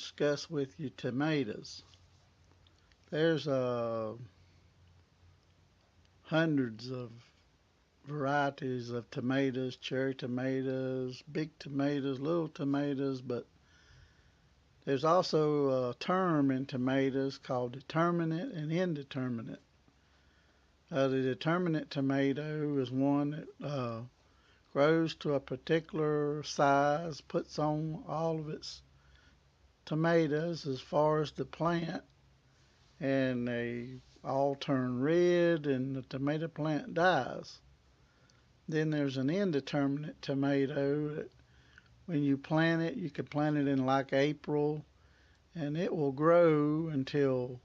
discuss with you tomatoes. There's hundreds of varieties of tomatoes, cherry tomatoes, big tomatoes, little tomatoes, but there's also a term in tomatoes called determinate and indeterminate. The determinate tomato is one that grows to a particular size, puts on all of its tomatoes as far as the plant, and they all turn red and the tomato plant dies. Then there's an indeterminate tomato that when you plant it, you can plant it in like April, and it will grow until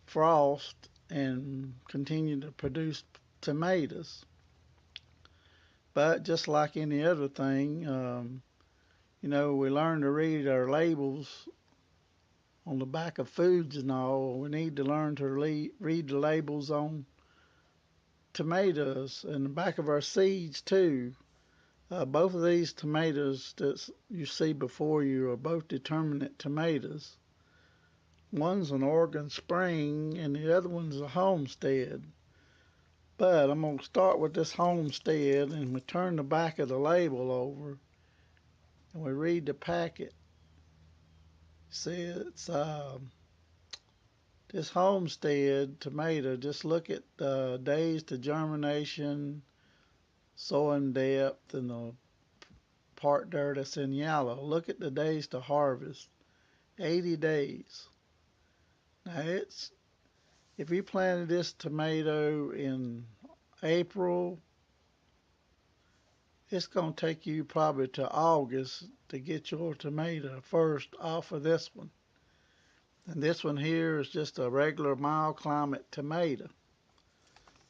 frost and continue to produce tomatoes. But just like any other thing, we learn to read our labels on the back of foods and all. We need to learn to read the labels on tomatoes and the back of our seeds too. Both of these tomatoes that you see before you are both determinate tomatoes. One's an Oregon Spring and the other one's a Homestead. But I'm going to start with this Homestead, and we turn the back of the label over and we read the packet. See, it's this Homestead tomato. Just look at the days to germination, sowing depth, and the part there that's in yellow. Look at the days to harvest. 80 days. Now if you planted this tomato in April, it's going to take you probably to August to get your tomato first off of this one. And this one here is just a regular mild climate tomato.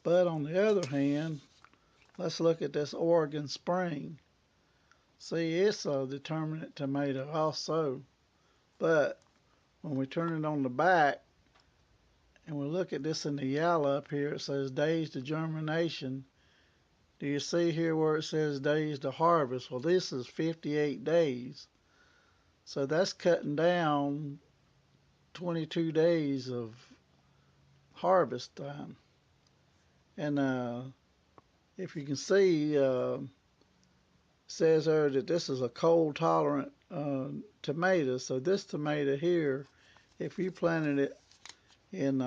But on the other hand, let's look at this Oregon Spring. See, it's a determinate tomato also. But when we turn it on the back and we look at this in the yellow up here, it says days to germination. Do you see here where it says days to harvest? Well, this is 58 days. So that's cutting down 22 days of harvest time. And if you can see, it says there that this is a cold tolerant tomato. So this tomato here, if you planted it in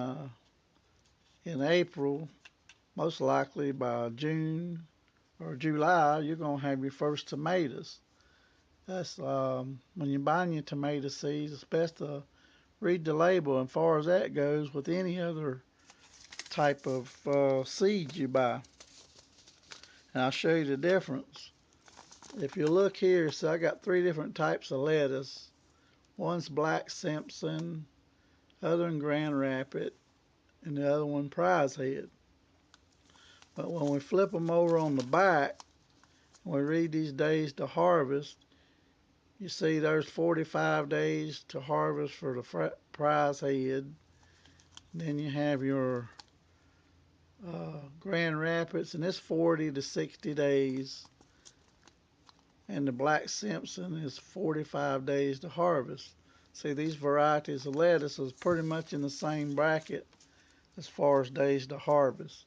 April, most likely by June or July, you're going to have your first tomatoes. That's when you're buying your tomato seeds, it's best to read the label. And as far as that goes, with any other type of seeds you buy. And I'll show you the difference. If you look here, so I got 3 different types of lettuce. One's Black Simpson, other one Grand Rapid, and the other one Prize Head. But when we flip them over on the back, and we read these days to harvest, you see there's 45 days to harvest for the Prize Head. Then you have your Grand Rapids, and it's 40 to 60 days. And the Black Simpson is 45 days to harvest. See, these varieties of lettuce is pretty much in the same bracket as far as days to harvest.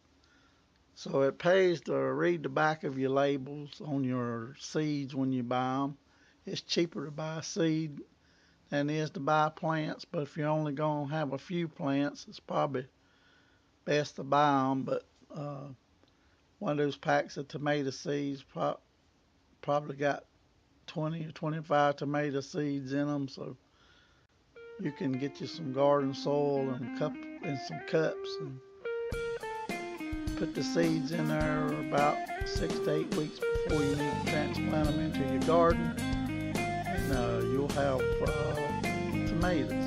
So it pays to read the back of your labels on your seeds when you buy them. It's cheaper to buy a seed than it is to buy plants, but if you're only going to have a few plants, it's probably best to buy them. But one of those packs of tomato seeds probably got 20 or 25 tomato seeds in them, so you can get you some garden soil and some cups and put the seeds in there about 6 to 8 weeks before you need to transplant them into your garden, and you'll have tomatoes.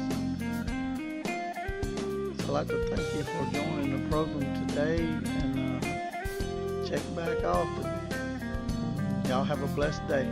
So I'd like to thank you for joining the program today, and check back often. Y'all have a blessed day.